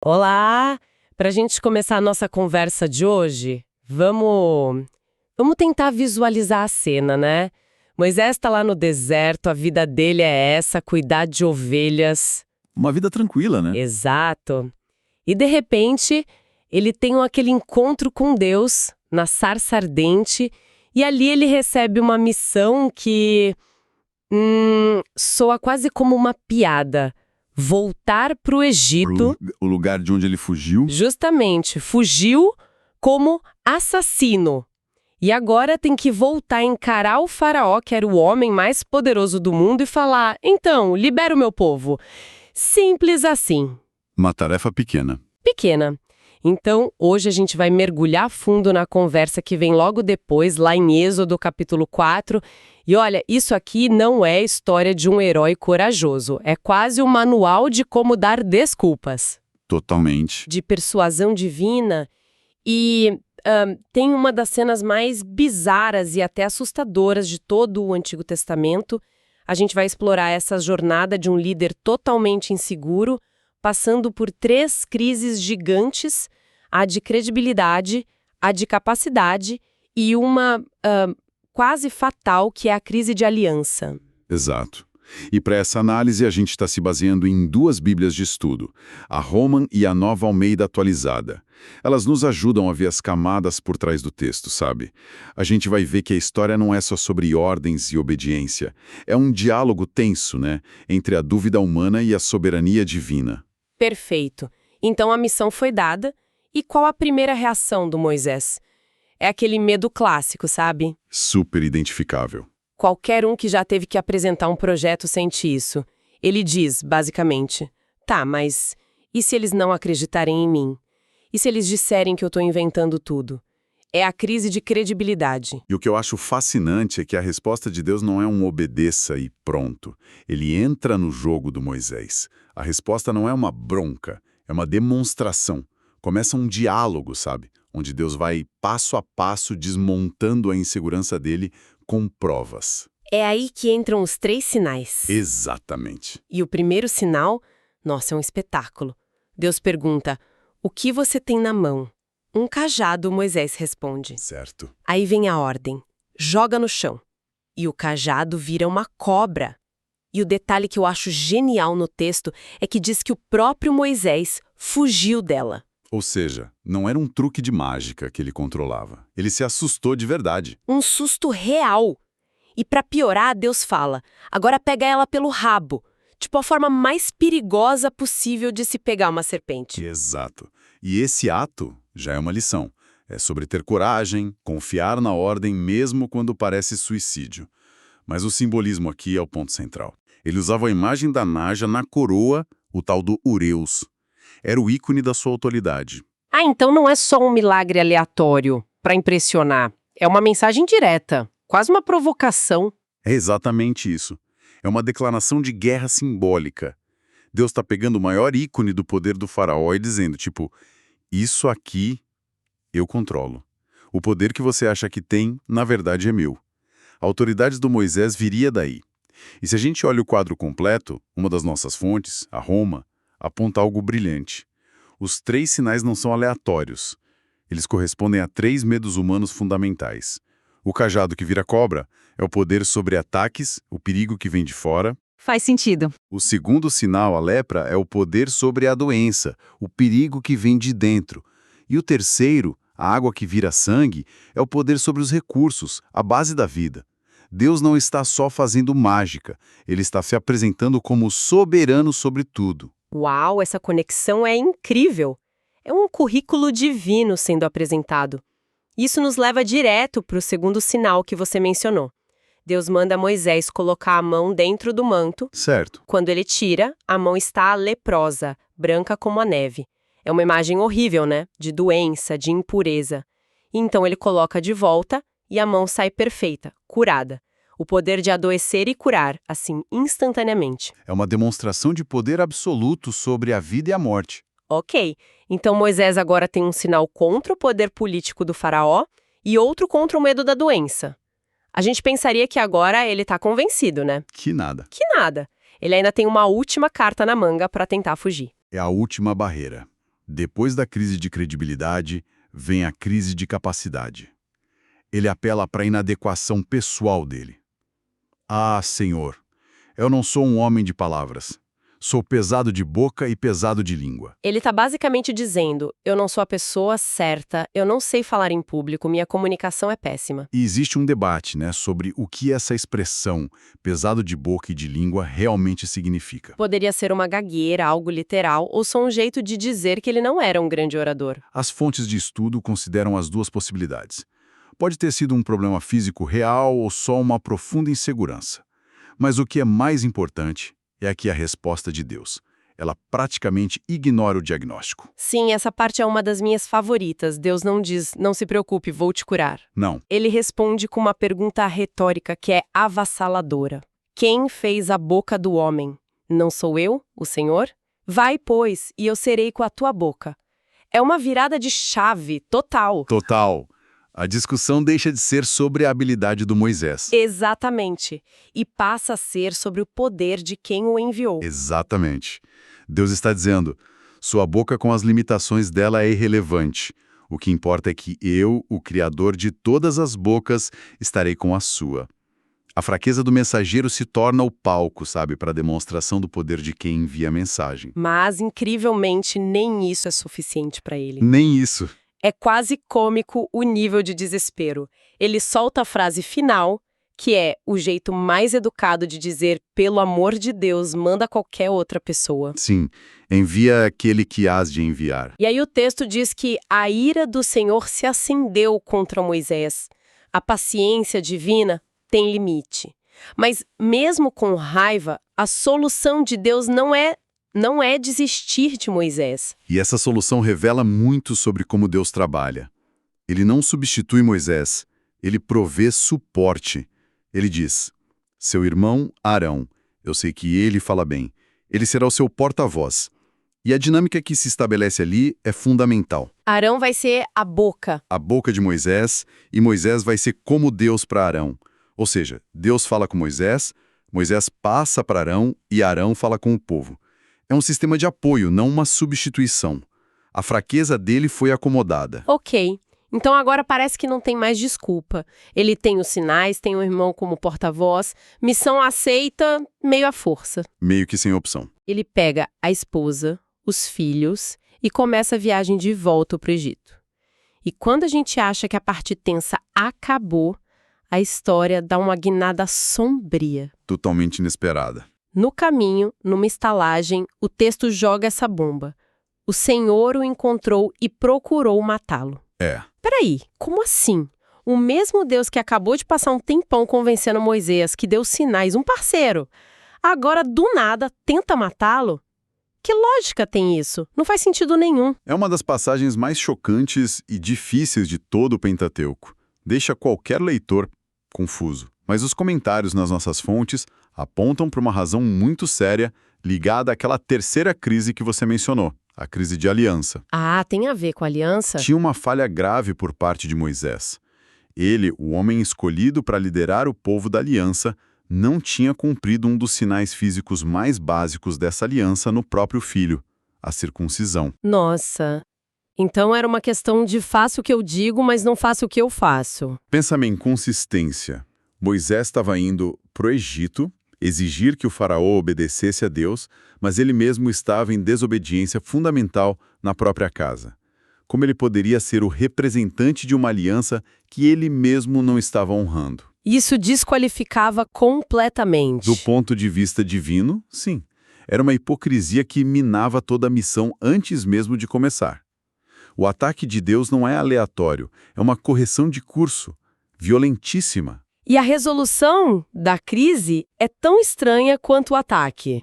Olá! Para a gente começar a nossa conversa de hoje, vamos tentar visualizar a cena, né? Moisés está lá no deserto, a vida dele é essa, cuidar de ovelhas. Uma vida tranquila, né? Exato. E de repente, ele tem aquele encontro com Deus na sarça ardente, e ali ele recebe uma missão que soa quase como uma piada. Voltar para o Egito. O lugar de onde ele fugiu. Justamente, fugiu como assassino. E agora tem que voltar a encarar o faraó, que era o homem mais poderoso do mundo, e falar: então, libera o meu povo. Simples assim. Uma tarefa pequena. Pequena. Então, hoje a gente vai mergulhar fundo na conversa que vem logo depois, lá em Êxodo capítulo 4. E olha, isso aqui não é história de um herói corajoso. É quase um manual de como dar desculpas. Totalmente. De persuasão divina. E tem uma das cenas mais bizarras e até assustadoras de todo o Antigo Testamento. A gente vai explorar essa jornada de um líder totalmente inseguro, passando por 3 crises gigantes, a de credibilidade, a de capacidade e uma quase fatal, que é a crise de aliança. Exato. E para essa análise, a gente está se baseando em 2 bíblias de estudo, a Roman e a Nova Almeida atualizada. Elas nos ajudam a ver as camadas por trás do texto, sabe? A gente vai ver que a história não é só sobre ordens e obediência. É um diálogo tenso, né? Entre a dúvida humana e a soberania divina. Perfeito. Então a missão foi dada. E qual a primeira reação do Moisés? É aquele medo clássico, sabe? Super identificável. Qualquer um que já teve que apresentar um projeto sente isso. Ele diz, basicamente: tá, mas e se eles não acreditarem em mim? E se eles disserem que eu estou inventando tudo? É a crise de credibilidade. E o que eu acho fascinante é que a resposta de Deus não é um obedeça e pronto. Ele entra no jogo do Moisés. A resposta não é uma bronca, é uma demonstração. Começa um diálogo, sabe? Onde Deus vai passo a passo desmontando a insegurança dele com provas. É aí que entram os 3 sinais. Exatamente. E o primeiro sinal, nossa, é um espetáculo. Deus pergunta: o que você tem na mão? Um cajado, Moisés responde. Certo. Aí vem a ordem: joga no chão. E o cajado vira uma cobra. E o detalhe que eu acho genial no texto é que diz que o próprio Moisés fugiu dela. Ou seja, não era um truque de mágica que ele controlava. Ele se assustou de verdade. Um susto real. E para piorar, Deus fala: agora pega ela pelo rabo. Tipo a forma mais perigosa possível de se pegar uma serpente. Exato. E esse ato já é uma lição. É sobre ter coragem, confiar na ordem mesmo quando parece suicídio. Mas o simbolismo aqui é o ponto central. Ele usava a imagem da Naja na coroa, o tal do Ureus. Era o ícone da sua autoridade. Ah, então não é só um milagre aleatório para impressionar. É uma mensagem direta, quase uma provocação. É exatamente isso. É uma declaração de guerra simbólica. Deus está pegando o maior ícone do poder do faraó e dizendo, tipo, isso aqui eu controlo. O poder que você acha que tem, na verdade, é meu. A autoridade do Moisés viria daí. E se a gente olha o quadro completo, uma das nossas fontes, a Roma, aponta algo brilhante. Os 3 sinais não são aleatórios. Eles correspondem a 3 medos humanos fundamentais. O cajado que vira cobra é o poder sobre ataques, o perigo que vem de fora. Faz sentido. O segundo sinal, a lepra, é o poder sobre a doença, o perigo que vem de dentro. E o terceiro, a água que vira sangue, é o poder sobre os recursos, a base da vida. Deus não está só fazendo mágica, ele está se apresentando como soberano sobre tudo. Uau, essa conexão é incrível! É um currículo divino sendo apresentado. Isso nos leva direto para o segundo sinal que você mencionou. Deus manda Moisés colocar a mão dentro do manto. Certo. Quando ele tira, a mão está leprosa, branca como a neve. É uma imagem horrível, né? De doença, de impureza. E então ele coloca de volta e a mão sai perfeita, curada. O poder de adoecer e curar, assim, instantaneamente. É uma demonstração de poder absoluto sobre a vida e a morte. Ok, então Moisés agora tem um sinal contra o poder político do faraó e outro contra o medo da doença. A gente pensaria que agora ele está convencido, né? Que nada. Que nada. Ele ainda tem uma última carta na manga para tentar fugir. É a última barreira. Depois da crise de credibilidade, vem a crise de capacidade. Ele apela para a inadequação pessoal dele. Ah, Senhor, eu não sou um homem de palavras. Sou pesado de boca e pesado de língua. Ele está basicamente dizendo, eu não sou a pessoa certa, eu não sei falar em público, minha comunicação é péssima. E existe um debate, sobre o que essa expressão, pesado de boca e de língua, realmente significa. Poderia ser uma gagueira, algo literal, ou só um jeito de dizer que ele não era um grande orador. As fontes de estudo consideram as duas possibilidades. Pode ter sido um problema físico real ou só uma profunda insegurança. Mas o que é mais importante é aqui a resposta de Deus. Ela praticamente ignora o diagnóstico. Sim, essa parte é uma das minhas favoritas. Deus não diz, não se preocupe, vou te curar. Não. Ele responde com uma pergunta retórica que é avassaladora. Quem fez a boca do homem? Não sou eu, o Senhor? Vai, pois, e eu serei com a tua boca. É uma virada de chave total. Total. A discussão deixa de ser sobre a habilidade do Moisés. Exatamente. E passa a ser sobre o poder de quem o enviou. Exatamente. Deus está dizendo, sua boca com as limitações dela é irrelevante. O que importa é que eu, o Criador de todas as bocas, estarei com a sua. A fraqueza do mensageiro se torna o palco, para a demonstração do poder de quem envia a mensagem. Mas, incrivelmente, nem isso é suficiente para ele. Nem isso. É quase cômico o nível de desespero. Ele solta a frase final, que é o jeito mais educado de dizer, pelo amor de Deus, manda qualquer outra pessoa. Sim, envia aquele que hás de enviar. E aí o texto diz que a ira do Senhor se acendeu contra Moisés. A paciência divina tem limite. Mas mesmo com raiva, a solução de Deus não é desistir de Moisés. E essa solução revela muito sobre como Deus trabalha. Ele não substitui Moisés, ele provê suporte. Ele diz, seu irmão Arão, eu sei que ele fala bem, ele será o seu porta-voz. E a dinâmica que se estabelece ali é fundamental. Arão vai ser a boca. A boca de Moisés, e Moisés vai ser como Deus para Arão. Ou seja, Deus fala com Moisés, Moisés passa para Arão e Arão fala com o povo. É um sistema de apoio, não uma substituição. A fraqueza dele foi acomodada. Ok. Então agora parece que não tem mais desculpa. Ele tem os sinais, tem o irmão como porta-voz, missão aceita, meio à força. Meio que sem opção. Ele pega a esposa, os filhos e começa a viagem de volta para o Egito. E quando a gente acha que a parte tensa acabou, a história dá uma guinada sombria. Totalmente inesperada. No caminho, numa estalagem, o texto joga essa bomba. O Senhor o encontrou e procurou matá-lo. Peraí, como assim? O mesmo Deus que acabou de passar um tempão convencendo Moisés, que deu sinais, um parceiro, agora do nada tenta matá-lo? Que lógica tem isso? Não faz sentido nenhum. É uma das passagens mais chocantes e difíceis de todo o Pentateuco. Deixa qualquer leitor confuso. Mas os comentários nas nossas fontes apontam para uma razão muito séria ligada àquela terceira crise que você mencionou, a crise de aliança. Ah, tem a ver com a aliança? Tinha uma falha grave por parte de Moisés. Ele, o homem escolhido para liderar o povo da aliança, não tinha cumprido um dos sinais físicos mais básicos dessa aliança no próprio filho, a circuncisão. Nossa, então era uma questão de faço o que eu digo, mas não faço o que eu faço. Pensa-me em consistência. Moisés estava indo para o Egito, exigir que o faraó obedecesse a Deus, mas ele mesmo estava em desobediência fundamental na própria casa. Como ele poderia ser o representante de uma aliança que ele mesmo não estava honrando? Isso desqualificava completamente. Do ponto de vista divino, sim. Era uma hipocrisia que minava toda a missão antes mesmo de começar. O ataque de Deus não é aleatório, é uma correção de curso, violentíssima. E a resolução da crise é tão estranha quanto o ataque.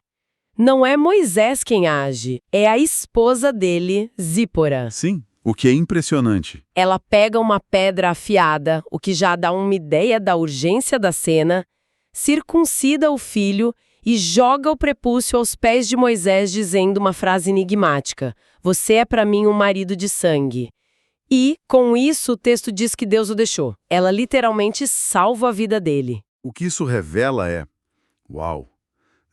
Não é Moisés quem age, é a esposa dele, Zípora. Sim, o que é impressionante. Ela pega uma pedra afiada, o que já dá uma ideia da urgência da cena, circuncida o filho e joga o prepúcio aos pés de Moisés dizendo uma frase enigmática: "Você é para mim um marido de sangue." E, com isso, o texto diz que Deus o deixou. Ela literalmente salva a vida dele. O que isso revela é,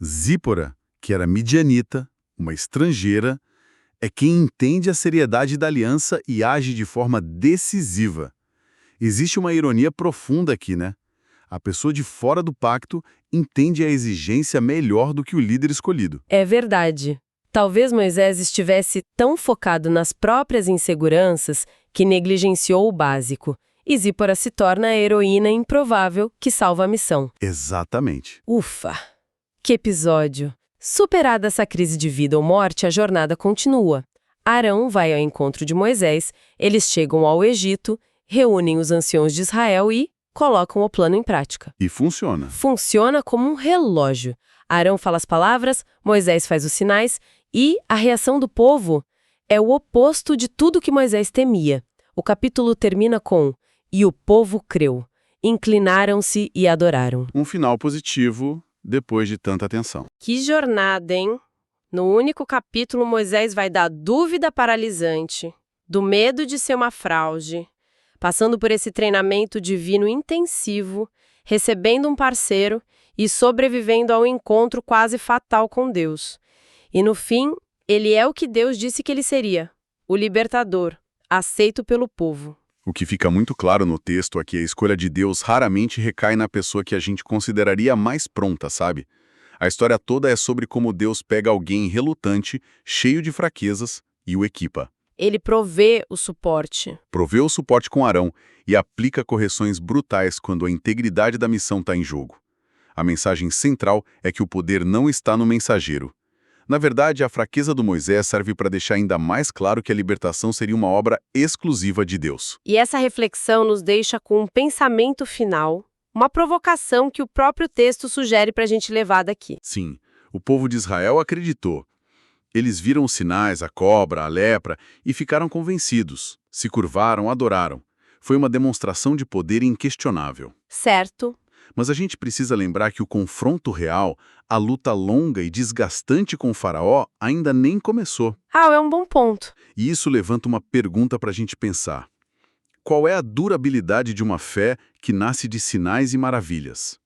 Zípora, que era midianita, uma estrangeira, É quem entende a seriedade da aliança e age de forma decisiva. Existe uma ironia profunda aqui, né? A pessoa de fora do pacto entende a exigência melhor do que o líder escolhido. É verdade. Talvez Moisés estivesse tão focado nas próprias inseguranças que negligenciou o básico. E Zípora se torna a heroína improvável que salva a missão. Exatamente. Ufa! Que episódio! Superada essa crise de vida ou morte, a jornada continua. Arão vai ao encontro de Moisés, eles chegam ao Egito, reúnem os anciãos de Israel e colocam o plano em prática. E funciona. Funciona como um relógio. Arão fala as palavras, Moisés faz os sinais e a reação do povo é o oposto de tudo que Moisés temia. O capítulo termina com: "E o povo creu, inclinaram-se e adoraram." Um final positivo depois de tanta tensão. Que jornada, hein? No único capítulo, Moisés vai da dúvida paralisante, do medo de ser uma fraude, passando por esse treinamento divino intensivo, recebendo um parceiro e sobrevivendo ao encontro quase fatal com Deus. E no fim, ele é o que Deus disse que ele seria, o libertador, aceito pelo povo. O que fica muito claro no texto é que a escolha de Deus raramente recai na pessoa que a gente consideraria mais pronta, sabe? A história toda é sobre como Deus pega alguém relutante, cheio de fraquezas, e o equipa. Ele provê o suporte. Provê o suporte com Arão e aplica correções brutais quando a integridade da missão está em jogo. A mensagem central é que o poder não está no mensageiro. Na verdade, a fraqueza do Moisés serve para deixar ainda mais claro que a libertação seria uma obra exclusiva de Deus. E essa reflexão nos deixa com um pensamento final, uma provocação que o próprio texto sugere para a gente levar daqui. Sim, o povo de Israel acreditou. Eles viram os sinais, a cobra, a lepra, e ficaram convencidos. Se curvaram, adoraram. Foi uma demonstração de poder inquestionável. Certo. Mas a gente precisa lembrar que o confronto real, a luta longa e desgastante com o faraó, ainda nem começou. É um bom ponto. E isso levanta uma pergunta para a gente pensar. Qual é a durabilidade de uma fé que nasce de sinais e maravilhas?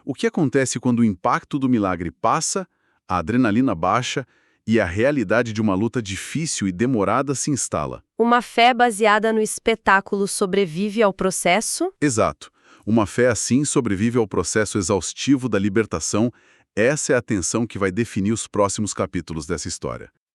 O que acontece quando o impacto do milagre passa, a adrenalina baixa e a realidade de uma luta difícil e demorada se instala? Uma fé baseada no espetáculo sobrevive ao processo? Exato. Uma fé assim sobrevive ao processo exaustivo da libertação. Essa é a tensão que vai definir os próximos capítulos dessa história.